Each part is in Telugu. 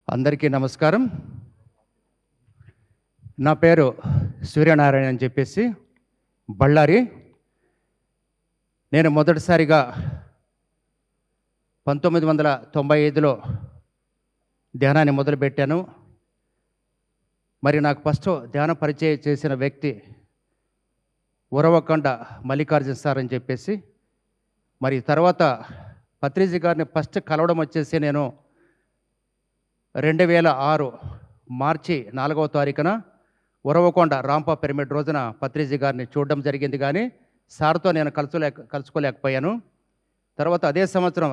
అందరికీ నమస్కారం. నా పేరు సూర్యనారాయణ అని చెప్పేసి బళ్ళారి. నేను మొదటిసారిగా 1995లో ధ్యానాన్ని మొదలుపెట్టాను. మరి నాకు ఫస్ట్ ధ్యాన పరిచయం చేసిన వ్యక్తి ఉరవకొండ మల్లికార్జున సార్ అని చెప్పేసి. మరి తర్వాత పత్రిజీ గారిని ఫస్ట్ కలవడం వచ్చేసి నేను 2006 మార్చి 4వ తారీఖున ఉరవకొండ రాంపా పిరమిడ్ రోజున పత్రిజీ గారిని చూడడం జరిగింది. కానీ సార్తో నేను కలుసుకోలేకపోయాను. తర్వాత అదే సంవత్సరం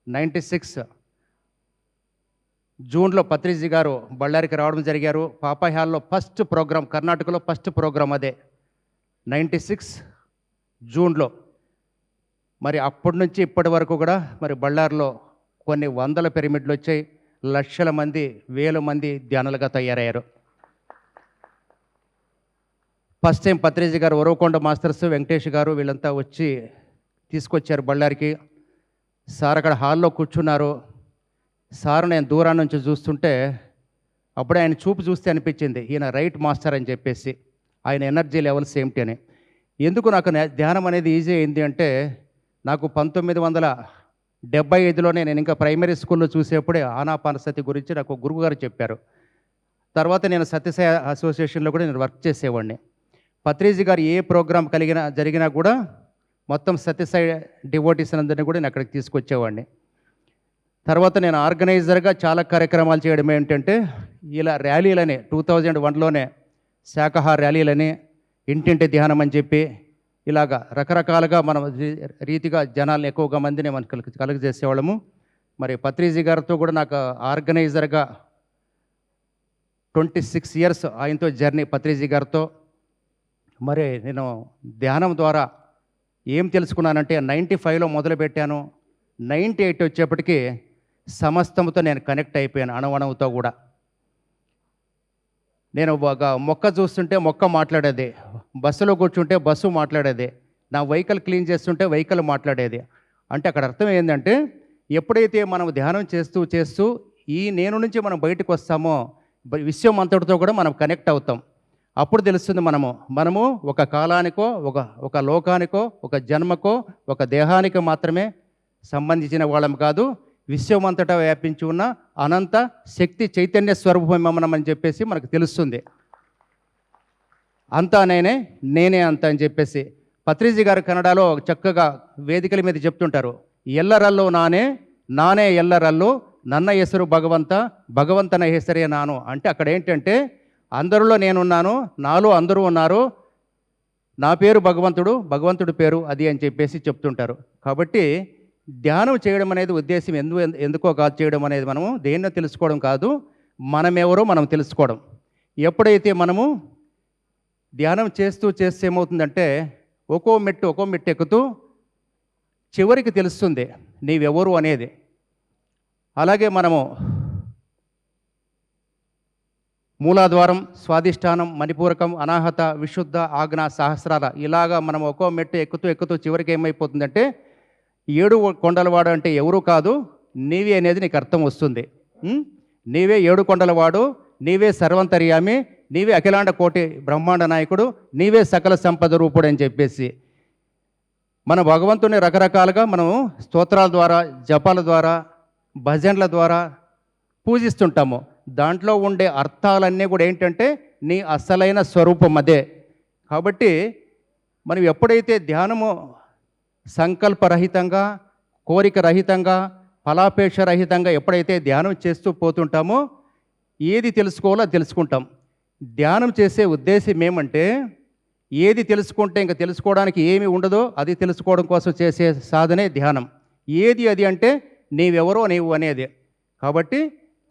96 జూన్లో పత్రిజీ గారు బళ్ళారికి రావడం జరిగారు. పాపాయి హాల్లో ఫస్ట్ ప్రోగ్రాం, కర్ణాటకలో ఫస్ట్ ప్రోగ్రాం అదే 96 జూన్లో. మరి అప్పటి నుంచి ఇప్పటి వరకు కూడా మరి బళ్ళారిలో కొన్ని వందల పిరమిడ్లు వచ్చాయి. లక్షల మంది, వేల మంది ధ్యానులుగా తయారయ్యారు. ఫస్ట్ టైం పత్రిజీ గారు, ఉరవకొండ మాస్టర్స్, వెంకటేష్ గారు వీళ్ళంతా వచ్చి తీసుకొచ్చారు బళ్ళారికి. సార్ అక్కడ హాల్లో కూర్చున్నారు. సార్ నేను దూరం నుంచి చూస్తుంటే అప్పుడే ఆయన చూపు చూస్తే అనిపించింది ఈయన రైట్ మాస్టర్ అని చెప్పేసి, ఆయన ఎనర్జీ లెవెల్స్ ఏమిటి అని. ఎందుకు నాకు ధ్యానం అనేది ఈజీ అయింది అంటే, నాకు 1975లోనే నేను ఇంకా ప్రైమరీ స్కూల్లో చూసేప్పుడే ఆనాపానసతి గురించి నాకు గురువుగారు చెప్పారు. తర్వాత నేను సత్యసాయి అసోసియేషన్లో కూడా నేను వర్క్ చేసేవాడిని. పత్రిజీ గారు ఏ ప్రోగ్రాం జరిగినా కూడా మొత్తం సత్యసాయి డివోటీస్ అందరినీ కూడా నేను అక్కడికి తీసుకొచ్చేవాడిని. తర్వాత నేను ఆర్గనైజర్గా చాలా కార్యక్రమాలు చేయడం ఏంటంటే, ఇలా ర్యాలీలని 2001లోనే శాఖాహార ర్యాలీలని, ఇంటింటి ధ్యానం అని చెప్పి ఇలాగా రకరకాలుగా మనం రీతిగా జనాలను ఎక్కువగా మందిని మనం కలుగజేసేవాళ్ళము. మరి పత్రిజీ గారితో కూడా నాకు ఆర్గనైజర్గా 26 ఇయర్స్ ఆయనతో జర్నీ పత్రిజీ గారితో. మరి నేను ధ్యానం ద్వారా ఏం తెలుసుకున్నానంటే 95లో మొదలుపెట్టాను. 98 వచ్చేప్పటికీ సమస్తంతో నేను కనెక్ట్ అయిపోయాను, అణువణువుతో కూడా. నేను ఒక మొక్క చూస్తుంటే మొక్క మాట్లాడేది, బస్సులో కూర్చుంటే బస్సు మాట్లాడేది, నా వెహికల్ క్లీన్ చేస్తుంటే వెహికల్ మాట్లాడేది. అంటే అక్కడ అర్థం ఏంటంటే, ఎప్పుడైతే మనం ధ్యానం చేస్తూ ఈ నేను నుంచి మనం బయటకు వస్తామో విశ్వం అంతటితో కూడా మనం కనెక్ట్ అవుతాం. అప్పుడు తెలుస్తుంది మనము ఒక కాలానికో, ఒక లోకానికో, ఒక జన్మకో, ఒక దేహానికి మాత్రమే సంబంధించిన వాళ్ళం కాదు, విశ్వమంతటా వ్యాపించి ఉన్న అనంత శక్తి చైతన్య స్వరూపమని చెప్పేసి మనకు తెలుస్తుంది. అంతా నేనే అంత అని చెప్పేసి పత్రిజీ గారు కన్నడలో చక్కగా వేదికల మీద చెప్తుంటారు. ఎల్లరల్లో నానే ఎల్లరల్లో, నన్న ಹೆಸರು భగవంత, భగవంతన ಹೆಸరే నాను. అంటే అక్కడ ఏంటంటే, అందరిలో నేనున్నాను, నాలో అందరూ ఉన్నారు, నా పేరు భగవంతుడు, భగవంతుడి పేరు అది అని చెప్పేసి చెప్తుంటారు. కాబట్టి ధ్యానం చేయడం అనేది ఉద్దేశం ఎందుకో కాదు చేయడం అనేది, మనము దేన్నో తెలుసుకోవడం కాదు, మనమెవరో మనం తెలుసుకోవడం. ఎప్పుడైతే మనము ధ్యానం చేస్తూ ఏమవుతుందంటే, ఒక్కో మెట్టు ఎక్కుతూ చివరికి తెలుస్తుంది నీవెవరు అనేది. అలాగే మనము మూలాధారం, స్వాధిష్టానం, మణిపూరకం, అనాహత, విశుద్ధ, ఆజ్ఞ, సహస్రాల ఇలాగా మనం ఒక్కో మెట్టు ఎక్కుతూ చివరికి ఏమైపోతుందంటే, 7 కొండలవాడు అంటే ఎవరు కాదు, నీవే అనేది నీకు అర్థం వస్తుంది. నీవే 7 కొండలవాడు, నీవే సర్వంతర్యామి, నీవే అఖిలాండ కోటి బ్రహ్మాండ నాయకుడు, నీవే సకల సంపద రూపుడు అని చెప్పేసి మన భగవంతుని రకరకాలుగా మనం స్తోత్రాల ద్వారా, జపాల ద్వారా, భజనల ద్వారా పూజిస్తుంటాము. దాంట్లో ఉండే అర్థాలన్నీ కూడా ఏంటంటే నీ అసలైన స్వరూపం అదే. కాబట్టి మనం ఎప్పుడైతే ధ్యానము సంకల్పరహితంగా, కోరిక రహితంగా, ఫలాపేక్ష రహితంగా ఎప్పుడైతే ధ్యానం చేస్తూ పోతుంటామో ఏది తెలుసుకోవాలో తెలుసుకుంటాం. ధ్యానం చేసే ఉద్దేశం ఏమంటే, ఏది తెలుసుకుంటే ఇంకా తెలుసుకోవడానికి ఏమి ఉండదో అది తెలుసుకోవడం కోసం చేసే సాధనే ధ్యానం. ఏది అది అంటే నీవెవరో నీవు అనేది. కాబట్టి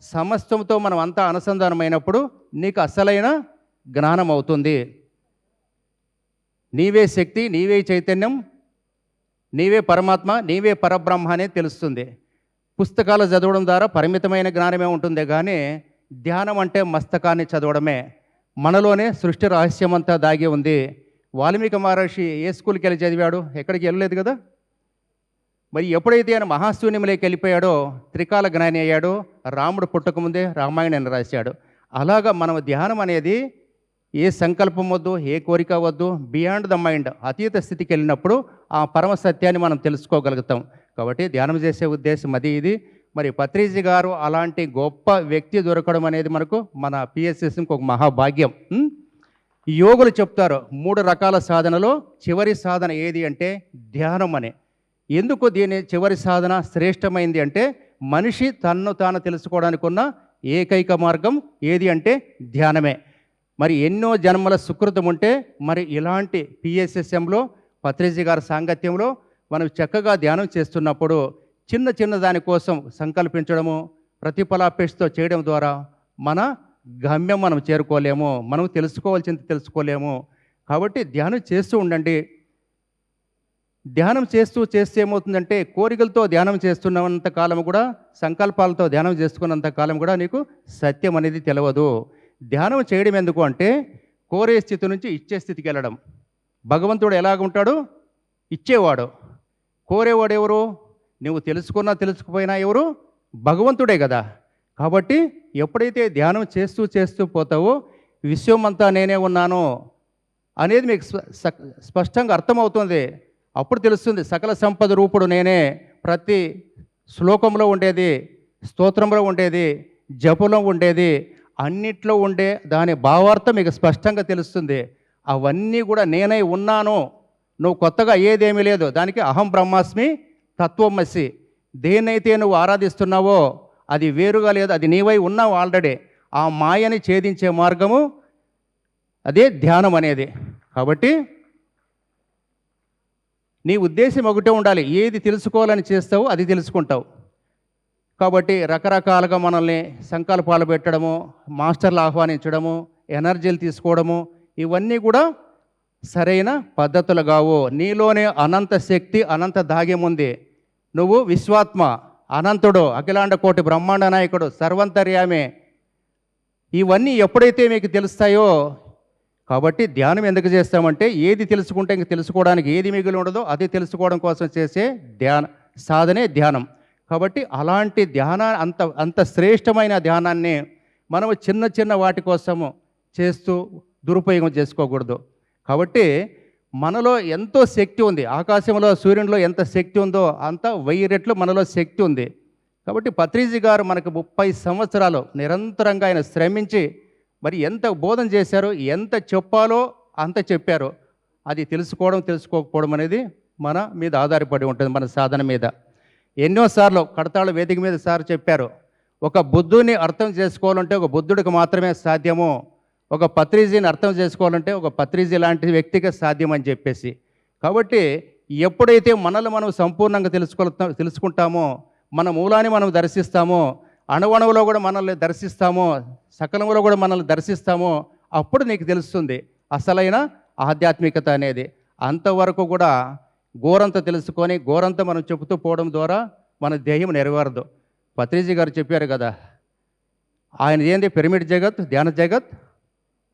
సమస్తంతో మనం అంతా అనుసంధానమైనప్పుడు నీకు అసలైన జ్ఞానం అవుతుంది. నీవే శక్తి, నీవే చైతన్యం, నీవే పరమాత్మ, నీవే పరబ్రహ్మ అనేది తెలుస్తుంది. పుస్తకాలు చదవడం ద్వారా పరిమితమైన జ్ఞానమే ఉంటుంది, కానీ ధ్యానం అంటే మస్తకాన్ని చదవడమే. మనలోనే సృష్టి రహస్యమంతా దాగి ఉంది. వాల్మీకి మహర్షి ఏ స్కూల్కి వెళ్ళి చదివాడు? ఎక్కడికి వెళ్ళలేదు కదా. మరి ఎప్పుడైతే ఆయన మహాశూన్యంలోకి వెళ్ళిపోయాడో త్రికాల జ్ఞాని అయ్యాడో, రాముడు పుట్టకముందే రామాయణాన్ని రాశాడు. అలాగా మనం ధ్యానం అనేది ఏ సంకల్పం వద్దు, ఏ కోరిక వద్దు, బియాండ్ ద మైండ్, అతీత స్థితికి వెళ్ళినప్పుడు ఆ పరమ సత్యాన్ని మనం తెలుసుకోగలుగుతాం. కాబట్టి ధ్యానం చేసే ఉద్దేశం అది ఇది. మరి పత్రిజీ గారు అలాంటి గొప్ప వ్యక్తి దొరకడం అనేది మనకు మన పిఎస్ఎస్కి ఒక మహాభాగ్యం. యోగులు చెప్తారు 3 రకాల సాధనలో చివరి సాధన ఏది అంటే ధ్యానం అని. ఎందుకు దీని చివరి సాధన శ్రేష్టమైంది అంటే మనిషి తన్ను తాను తెలుసుకోవడానికి ఉన్న ఏకైక మార్గం ఏది అంటే ధ్యానమే. మరి ఎన్నో జన్మల సుకృతం ఉంటే మరి ఇలాంటి పిఎస్ఎస్ఎంలో పత్రిజీ గారి సాంగత్యంలో మనం చక్కగా ధ్యానం చేస్తున్నప్పుడు చిన్న చిన్న దానికోసం సంకల్పించడము, ప్రతిఫలాపేక్షతో చేయడం ద్వారా మన గమ్యం మనం చేరుకోలేము, మనం తెలుసుకోవాల్సింది తెలుసుకోలేము. కాబట్టి ధ్యానం చేస్తూ ఉండండి. ధ్యానం చేస్తే ఏమవుతుందంటే కోరికలతో ధ్యానం చేస్తున్నంత కాలం కూడా, సంకల్పాలతో ధ్యానం చేసుకున్నంత కాలం కూడా నీకు సత్యం అనేది తెలియదు. ధ్యానం చేయడం ఎందుకు అంటే కోరే స్థితి నుంచి ఇచ్చే స్థితికి వెళ్ళడం. భగవంతుడు ఎలాగ ఉంటాడు? ఇచ్చేవాడు. కోరేవాడు ఎవరు? నువ్వు తెలుసుకున్నా తెలుసుకుపోయినా ఎవరు? భగవంతుడే కదా. కాబట్టి ఎప్పుడైతే ధ్యానం చేస్తూ పోతావో విశ్వమంతా నేనే ఉన్నాను అనేది మీకు స్పష్టంగా అర్థమవుతుంది. అప్పుడు తెలుస్తుంది సకల సంపద రూపుడు నేనే. ప్రతి శ్లోకంలో ఉండేది, స్తోత్రంలో ఉండేది, జపంలో ఉండేది, అన్నిట్లో ఉండే దాని భావార్థం మీకు స్పష్టంగా తెలుస్తుంది. అవన్నీ కూడా నేనై ఉన్నాను, నువ్వు కొత్తగా ఏదేమీ లేదు. దానికి అహం బ్రహ్మాస్మి తత్వమసి. దేన్నైతే నువ్వు ఆరాధిస్తున్నావో అది వేరుగా లేదు, అది నీవై ఉన్నావు ఆల్రెడీ. ఆ మాయని ఛేదించే మార్గము అదే ధ్యానం అనేది. కాబట్టి నీ ఉద్దేశం ఒకటే ఉండాలి. ఏది తెలుసుకోవాలని చేస్తావో అది తెలుసుకుంటావు. కాబట్టి రకరకాలుగా మనల్ని సంకల్పాలు పెట్టడము, మాస్టర్లు ఆహ్వానించడము, ఎనర్జీలు తీసుకోవడము, ఇవన్నీ కూడా సరైన పద్ధతులు కావు. నీలోనే అనంత శక్తి, అనంత దాగ్యం ఉంది. నువ్వు విశ్వాత్మ, అనంతుడు, అఖిలాండ కోటి బ్రహ్మాండ నాయకుడు, సర్వంతర్యామే. ఇవన్నీ ఎప్పుడైతే మీకు తెలుస్తాయో, కాబట్టి ధ్యానం ఎందుకు చేస్తామంటే ఏది తెలుసుకుంటే ఇంక తెలుసుకోవడానికి ఏది మిగిలి ఉండదో అది తెలుసుకోవడం కోసం చేసే సాధనే ధ్యానం. కాబట్టి అలాంటి అంత శ్రేష్టమైన ధ్యానాన్ని మనం చిన్న చిన్న వాటి కోసము చేస్తూ దురుపయోగం చేసుకోకూడదు. కాబట్టి మనలో ఎంతో శక్తి ఉంది. ఆకాశంలో సూర్యునిలో ఎంత శక్తి ఉందో అంత 1000 రెట్లు మనలో శక్తి ఉంది. కాబట్టి పత్రిజీ గారు మనకు 30 సంవత్సరాలు నిరంతరంగా ఆయన శ్రమించి మరి ఎంత బోధన చేశారో, ఎంత చెప్పాలో అంత చెప్పారు. అది తెలుసుకోకపోవడం అనేది మన మీద ఆధారపడి ఉంటుంది, మన సాధన మీద. ఎన్నోసార్లు కడతాళ వేదిక మీద సార్ చెప్పారు, ఒక బుద్ధుని అర్థం చేసుకోవాలంటే ఒక బుద్ధుడికి మాత్రమే సాధ్యము, ఒక పత్రిజీని అర్థం చేసుకోవాలంటే ఒక పత్రిజీ లాంటి వ్యక్తికి సాధ్యమని చెప్పేసి. కాబట్టి ఎప్పుడైతే మనల్ని మనం సంపూర్ణంగా తెలుసుకుంటామో, మన మూలాన్ని మనం దర్శిస్తామో, అణువణువులో కూడా మనల్ని దర్శిస్తామో, సకలంలో కూడా మనల్ని దర్శిస్తామో, అప్పుడు నీకు తెలుస్తుంది అసలైన ఆధ్యాత్మికత అనేది. అంతవరకు కూడా గోరంత తెలుసుకొని గోరంత మనం చెబుతూ పోవడం ద్వారా మన ధ్యేయం నెరవేరదు. పత్రిజీ గారు చెప్పారు కదా, ఆయన ఏంది పిరమిడ్ జగత్, ధ్యాన జగత్,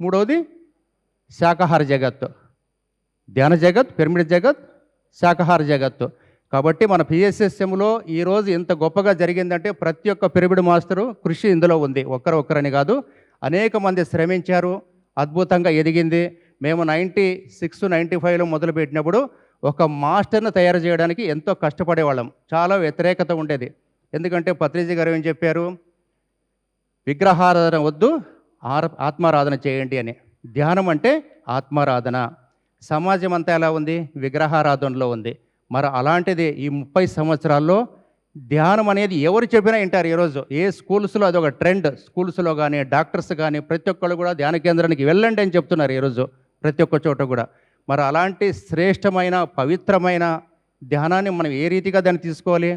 మూడవది శాకాహార జగత్తు. ధ్యాన జగత్, పిరమిడ్ జగత్, శాకాహార జగత్తు. కాబట్టి మన పిఎస్ఎస్ఎంలో ఈరోజు ఇంత గొప్పగా జరిగిందంటే ప్రతి ఒక్క పిరమిడ్ మాస్టరు కృషి ఇందులో ఉంది. ఒక్కరని కాదు, అనేక మంది శ్రమించారు, అద్భుతంగా ఎదిగింది. మేము 96, 95లో మొదలుపెట్టినప్పుడు ఒక మాస్టర్ని తయారు చేయడానికి ఎంతో కష్టపడేవాళ్ళం. చాలా వ్యతిరేకత ఉండేది. ఎందుకంటే పత్రిజీ గారు ఏం చెప్పారు, విగ్రహారాధన వద్దు, ఆత్మారాధన చేయండి అని. ధ్యానం అంటే ఆత్మారాధన. సమాజం అంతా ఎలా ఉంది? విగ్రహారాధనలో ఉంది. మరి అలాంటిది ఈ 30 సంవత్సరాల్లో ధ్యానం అనేది ఎవరు చెప్పినా వింటారు. ఈరోజు ఏ స్కూల్స్లో అదొక ట్రెండ్. స్కూల్స్లో కానీ డాక్టర్స్ కానీ ప్రతి ఒక్కళ్ళు కూడా ధ్యాన కేంద్రానికి వెళ్ళండి అని చెప్తున్నారు ఈరోజు ప్రతి ఒక్క చోట కూడా. మరి అలాంటి శ్రేష్టమైన పవిత్రమైన ధ్యానాన్ని మనం ఏ రీతిగా దాన్ని తీసుకోవాలి?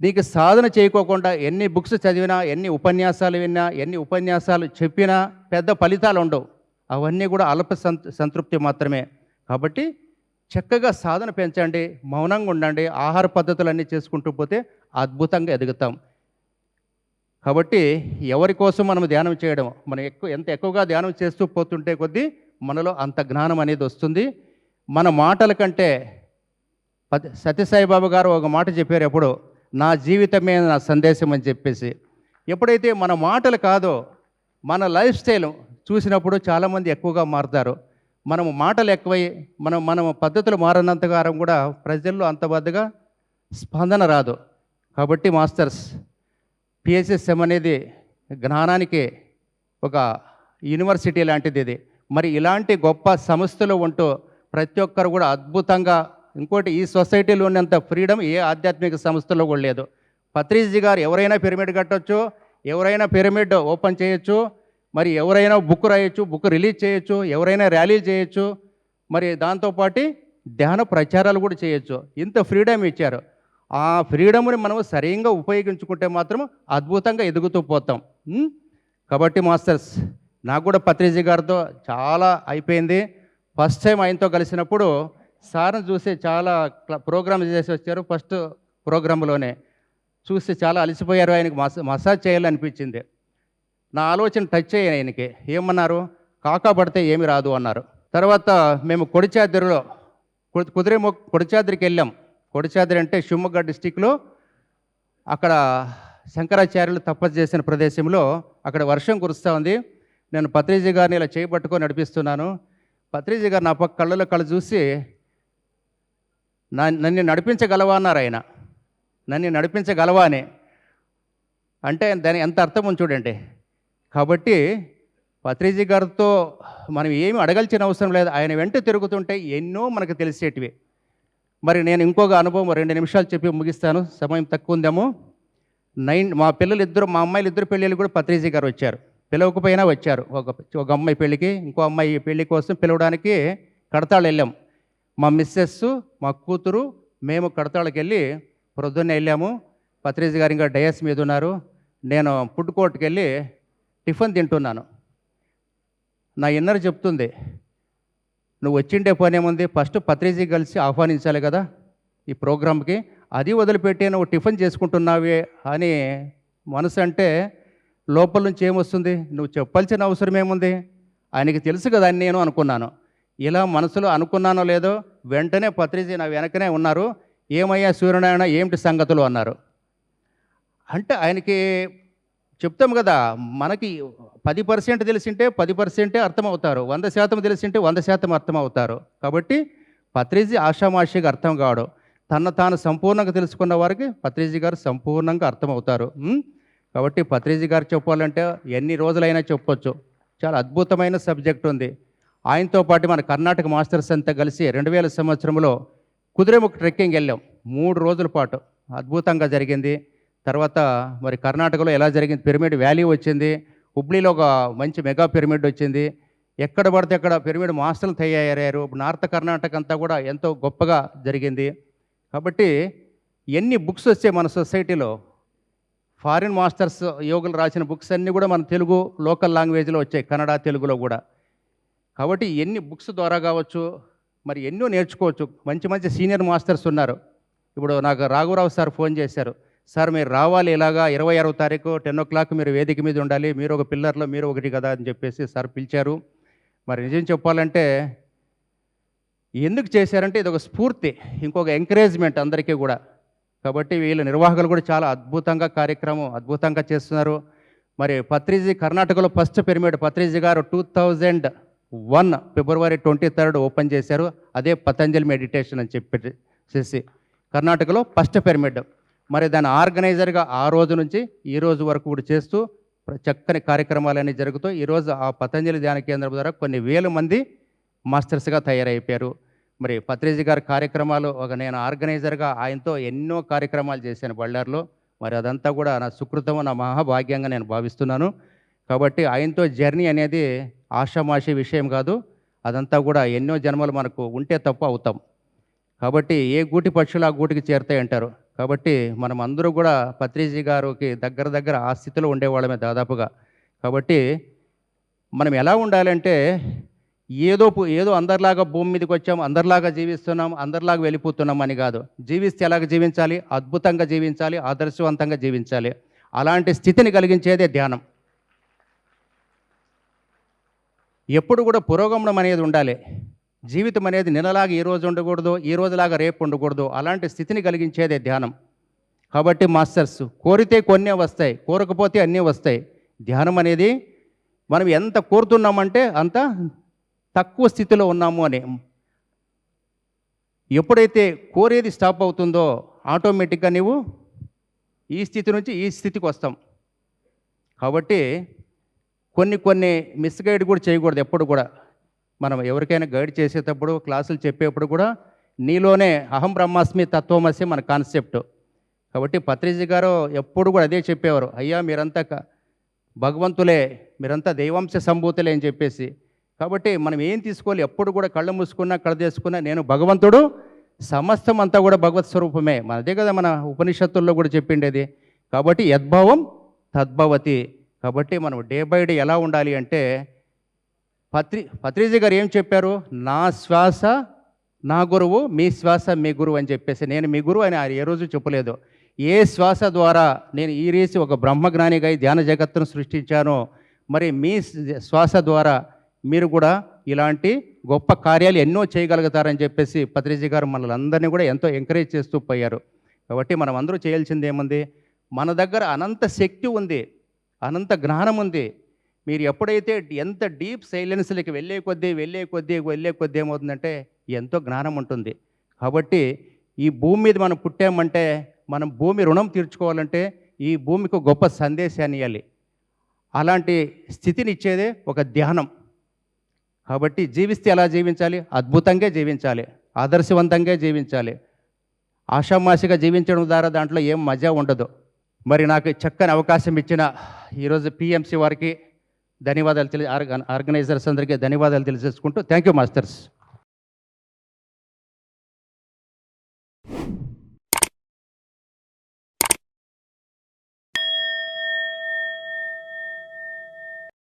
నీకు సాధన చేయకోకుండా ఎన్ని బుక్స్ చదివినా, ఎన్ని ఉపన్యాసాలు విన్నా, ఎన్ని ఉపన్యాసాలు చెప్పినా పెద్ద ఫలితాలు ఉండవు. అవన్నీ కూడా అల్ప సంతృప్తి మాత్రమే. కాబట్టి చక్కగా సాధన పెంచండి, మౌనంగా ఉండండి, ఆహార పద్ధతులన్నీ చేసుకుంటూ పోతే అద్భుతంగా ఎదుగుతాం. కాబట్టి ఎవరి కోసం మనం ధ్యానం చేయడం, మనం ఎంత ఎక్కువగా ధ్యానం చేస్తూ పోతుంటే కొద్దీ మనలో అంత జ్ఞానం అనేది వస్తుంది. మన మాటల కంటే సత్యసాయిబాబా గారు ఒక మాట చెప్పారు ఎప్పుడు, నా జీవితమే నా సందేశం అని చెప్పేసి. ఎప్పుడైతే మన మాటలు కాదో మన లైఫ్ స్టైల్ చూసినప్పుడు చాలామంది ఎక్కువగా మారుతారు. మనము మాటలు ఎక్కువై మనం పద్ధతులు మారినంతగారం కూడా ప్రజల్లో అంత పెద్దగా స్పందన రాదు. కాబట్టి మాస్టర్స్, పిఎస్ఎస్ఎం అనేది జ్ఞానానికి ఒక యూనివర్సిటీ లాంటిది ఇది. మరి ఇలాంటి గొప్ప సంస్థలు ఉంటూ ప్రతి ఒక్కరు కూడా అద్భుతంగా, ఇంకోటి ఈ సొసైటీలో ఉన్నంత ఫ్రీడమ్ ఏ ఆధ్యాత్మిక సంస్థలో కూడా లేదు. పత్రిజీ గారు ఎవరైనా పిరమిడ్ కట్టొచ్చు, ఎవరైనా పిరమిడ్ ఓపెన్ చేయొచ్చు, మరి ఎవరైనా బుక్ రాయొచ్చు, బుక్ రిలీజ్ చేయొచ్చు, ఎవరైనా ర్యాలీలు చేయొచ్చు, మరి దాంతోపాటు ధ్యాన ప్రచారాలు కూడా చేయొచ్చు. ఇంత ఫ్రీడమ్ ఇచ్చారు. ఆ ఫ్రీడమ్ని మనం సరిగ్గా ఉపయోగించుకుంటే మాత్రం అద్భుతంగా ఎదుగుతూ పోతాం. కాబట్టి మాస్టర్స్, నాకు కూడా పత్రిజీ గారితో చాలా అయిపోయింది. ఫస్ట్ టైం ఆయనతో కలిసినప్పుడు సార్ని చూసి చాలా ప్రోగ్రామ్ చేసి వచ్చారు. ఫస్ట్ ప్రోగ్రాంలోనే చూసి చాలా అలసిపోయారు. ఆయనకి మసాజ్ చేయాలనిపించింది. నా ఆలోచన టచ్ అయ్యాయి ఆయనకి. ఏమన్నారు, కాకా పడితే ఏమి రాదు అన్నారు. తర్వాత మేము కొడిచాద్రిలో కొడిచాద్రికి వెళ్ళాం. కొడిచాద్రి అంటే షివమొగ్గ డిస్టిక్లో, అక్కడ శంకరాచార్యులు తపస్సు చేసిన ప్రదేశంలో అక్కడ వర్షం కురుస్తూ ఉంది. నేను పత్రిజీ గారిని ఇలా చేయబట్టుకొని నడిపిస్తున్నాను. పత్రిజీ గారు నా పక్క కళ్ళలో కళ్ళు చూసి, నన్ను నడిపించగలవా అన్నారు ఆయన. నన్ను నడిపించగలవా అని అంటే దాని ఎంత అర్థం ఉంది చూడండి. కాబట్టి పత్రిజీ గారితో మనం ఏమి అడగాల్సిన అవసరం లేదు. ఆయన వెంట తిరుగుతుంటే ఎన్నో మనకు తెలిసేటివి. మరి నేను ఇంకొక అనుభవం 2 నిమిషాలు చెప్పి ముగిస్తాను, సమయం తక్కువ ఉందేమో. మా అమ్మాయిలు ఇద్దరు పెళ్ళిళ్ళు కూడా పత్రిజీ గారు వచ్చారు. పిలవకపోయినా వచ్చారు. ఒక అమ్మాయి పెళ్ళికి, ఇంకో అమ్మాయి పెళ్లి కోసం పిలవడానికి కడతాళ్ వెళ్ళాం. మా మిస్సెస్, మా కూతురు, మేము కడతాళ్ళకి వెళ్ళి ప్రొద్దున్నే వెళ్ళాము. పత్రిజీ గారు ఇంకా డయాస్ మీద ఉన్నారు. నేను ఫుడ్ కోర్ట్కి వెళ్ళి టిఫిన్ తింటున్నాను. నా ఇన్నర్ చెప్తుంది, నువ్వు వచ్చిండే పని ఏముంది, ఫస్ట్ పత్రిజీ కలిసి ఆహ్వానించాలి కదా ఈ ప్రోగ్రామ్కి, అది వదిలిపెట్టి నువ్వు టిఫిన్ చేసుకుంటున్నావే అని మనసు అంటే లోపల నుంచి ఏమొస్తుంది, నువ్వు చెప్పాల్సిన అవసరం ఏముంది, ఆయనకి తెలుసు కదా అని నేను అనుకున్నాను. ఇలా మనసులో అనుకున్నానో లేదో వెంటనే పత్రిజీ నా వెనకనే ఉన్నారు. ఏమయ్యా సూర్యనారాయణ, ఏమిటి సంగతులు అన్నారు. అంటే ఆయనకి చెప్తాం కదా, మనకి 10% తెలిసింటే 10% అర్థమవుతారు, 100% తెలిసింటే 100% అర్థమవుతారు. కాబట్టి పత్రిజీ ఆషామాషిగా అర్థం కావడు. తాను సంపూర్ణంగా తెలుసుకున్న వారికి పత్రిజీ గారు సంపూర్ణంగా అర్థమవుతారు. కాబట్టి పత్రిజీ గారు చెప్పాలంటే ఎన్ని రోజులైనా చెప్పొచ్చు. చాలా అద్భుతమైన సబ్జెక్ట్ ఉంది. ఆయనతో పాటు మన కర్ణాటక మాస్టర్స్ అంతా కలిసి 2000 సంవత్సరంలో కుదిరేముఖ్ ట్రెక్కింగ్ వెళ్ళాం. 3 రోజుల పాటు అద్భుతంగా జరిగింది. తర్వాత మరి కర్ణాటకలో ఎలా జరిగింది, పిరమిడ్ వ్యాలీ వచ్చింది, హుబ్లీలో ఒక మంచి మెగా పిరమిడ్ వచ్చింది, ఎక్కడ పడితే అక్కడ పిరమిడ్ మాస్టర్లు తయారయ్యారు. నార్త్ కర్ణాటక అంతా కూడా ఎంతో గొప్పగా జరిగింది. కాబట్టి ఎన్ని బుక్స్ వచ్చాయి మన సొసైటీలో, ఫారిన్ మాస్టర్స్ యోగులు రాసిన బుక్స్ అన్నీ కూడా మన తెలుగు లోకల్ లాంగ్వేజ్లో వచ్చాయి, కన్నడ, తెలుగులో కూడా. కాబట్టి ఎన్ని బుక్స్ ద్వారా కావచ్చు, మరి ఎన్నో నేర్చుకోవచ్చు. మంచి మంచి సీనియర్ మాస్టర్స్ ఉన్నారు. ఇప్పుడు నాకు రాఘవరావు సార్ ఫోన్ చేశారు, సార్ మీరు రావాలి, ఇలాగా 26వ తారీఖు 10 o'clock మీరు వేదిక మీద ఉండాలి, మీరు ఒక పిల్లర్లో మీరు ఒకటి కదా అని చెప్పేసి సార్ పిలిచారు. మరి నిజం చెప్పాలంటే ఎందుకు చేశారంటే ఇది ఒక స్ఫూర్తి, ఇంకొక ఎంకరేజ్మెంట్ అందరికీ కూడా. కాబట్టి వీళ్ళ నిర్వాహకులు కూడా చాలా అద్భుతంగా చేస్తున్నారు. మరి పత్రిజీ కర్ణాటకలో ఫస్ట్ పిరమిడ్ పత్రిజీ గారు 2001 February 23rd ఓపెన్ చేశారు. అదే పతంజలి మెడిటేషన్ అని చెప్పేసి కర్ణాటకలో ఫస్ట్ పిరమిడ్. మరి దాని ఆర్గనైజర్గా ఆ రోజు నుంచి ఈ రోజు వరకు కూడా చేస్తూ చక్కని కార్యక్రమాలన్నీ జరుగుతూ ఈరోజు ఆ పతంజలి ధ్యాన కేంద్రం ద్వారా కొన్ని వేల మంది మాస్టర్స్గా తయారైపోయారు. మరి పత్రిజీ గారి కార్యక్రమాలు నేను ఆర్గనైజర్గా ఆయనతో ఎన్నో కార్యక్రమాలు చేశాను బళ్ళార్లో. మరి అదంతా కూడా నా సుకృతం, నా మహాభాగ్యంగా నేను భావిస్తున్నాను. కాబట్టి ఆయనతో జర్నీ అనేది ఆషామాషి విషయం కాదు. అదంతా కూడా ఎన్నో జన్మలు మనకు ఉంటే తప్ప అవుతాం. కాబట్టి ఏ గూటి పక్షులు ఆ గూటికి చేరుతాయి అంటారు. కాబట్టి మనం అందరూ కూడా పత్రిజీ గారికి దగ్గర ఆ స్థితిలో ఉండేవాళ్ళమే దాదాపుగా. కాబట్టి మనం ఎలా ఉండాలంటే ఏదో అందరిలాగా భూమి మీదకి వచ్చాం, అందరిలాగా జీవిస్తున్నాం, అందరిలాగా వెళ్ళిపోతున్నాం అని కాదు. జీవిస్తే ఎలాగ జీవించాలి, అద్భుతంగా జీవించాలి, ఆదర్శవంతంగా జీవించాలి. అలాంటి స్థితిని కలిగించేదే ధ్యానం. ఎప్పుడు కూడా పురోగమనం అనేది ఉండాలి. జీవితం అనేది నిన్నలాగా ఈ రోజు ఉండకూడదు, ఈ రోజులాగా రేపు ఉండకూడదు, అలాంటి స్థితిని కలిగించేదే ధ్యానం. కాబట్టి మాస్టర్స్, కోరితే కొన్నే వస్తాయి, కోరకపోతే అన్నీ వస్తాయి. ధ్యానం అనేది మనం ఎంత కోరుతున్నామంటే అంత తక్కువ స్థితిలో ఉన్నాము అని. ఎప్పుడైతే కోరేది స్టాప్ అవుతుందో ఆటోమేటిక్గా నీవు ఈ స్థితి నుంచి ఈ స్థితికి వస్తాం. కాబట్టి కొన్ని మిస్గైడ్ కూడా చేయకూడదు ఎప్పుడు కూడా. మనం ఎవరికైనా గైడ్ చేసేటప్పుడు, క్లాసులు చెప్పేప్పుడు కూడా నీలోనే అహం బ్రహ్మాస్మి తత్వమసి మన కాన్సెప్ట్. కాబట్టి పత్రిజీ గారు ఎప్పుడు కూడా అదే చెప్పేవారు, అయ్యా మీరంతా భగవంతులే, మీరంతా దైవాంశ సంభూతులే అని చెప్పేసి. కాబట్టి మనం ఏం తీసుకోవాలి, ఎప్పుడు కూడా కళ్ళు మూసుకున్నా కళ్ళు చేసుకున్నా నేను భగవంతుడు, సమస్తం అంతా కూడా భగవత్ స్వరూపమే. అదే కదా మన ఉపనిషత్తుల్లో కూడా చెప్పిండేది. కాబట్టి యద్భావం తద్భవతి. కాబట్టి మనం డే బై డే ఎలా ఉండాలి అంటే, పత్రిజీ గారు ఏం చెప్పారు, నా శ్వాస నా గురువు, మీ శ్వాస మీ గురువు అని చెప్పేసి. నేను మీ గురువు అని ఆయన ఏ రోజు చెప్పలేదు. ఏ శ్వాస ద్వారా నేను ఈ రీసి ఒక బ్రహ్మజ్ఞానిగా ధ్యాన జగత్తును సృష్టించానో, మరి మీ శ్వాస ద్వారా మీరు కూడా ఇలాంటి గొప్ప కార్యాలు ఎన్నో చేయగలుగుతారని చెప్పేసి పత్రిజీ గారు మనల్ని అందరినీ కూడా ఎంతో ఎంకరేజ్ చేస్తూ పోయారు. కాబట్టి మనం అందరూ చేయాల్సింది ఏముంది, మన దగ్గర అనంత శక్తి ఉంది, అనంత జ్ఞానం ఉంది. మీరు ఎప్పుడైతే ఎంత డీప్ సైలెన్స్లోకి వెళ్ళే కొద్దీ ఏమవుతుందంటే ఎంతో జ్ఞానం ఉంటుంది. కాబట్టి ఈ భూమి మీద మనం పుట్టామంటే, మనం భూమి రుణం తీర్చుకోవాలంటే ఈ భూమికి గొప్ప సందేశాన్ని ఇవ్వాలి. అలాంటి స్థితిని ఇచ్చేదే ఒక ధ్యానం. కాబట్టి జీవిస్తే ఎలా జీవించాలి, అద్భుతంగా జీవించాలి, ఆదర్శవంతంగా జీవించాలి. ఆషామాషిగా జీవించడం ద్వారా దాంట్లో ఏం మజా ఉండదు. మరి నాకు చక్కని అవకాశం ఇచ్చిన ఈరోజు పిఎంసి వారికి ధన్యవాదాలు ఆర్గనైజర్స్ అందరికీ ధన్యవాదాలు తెలియజేసుకుంటూ థ్యాంక్ యూ మాస్టర్స్.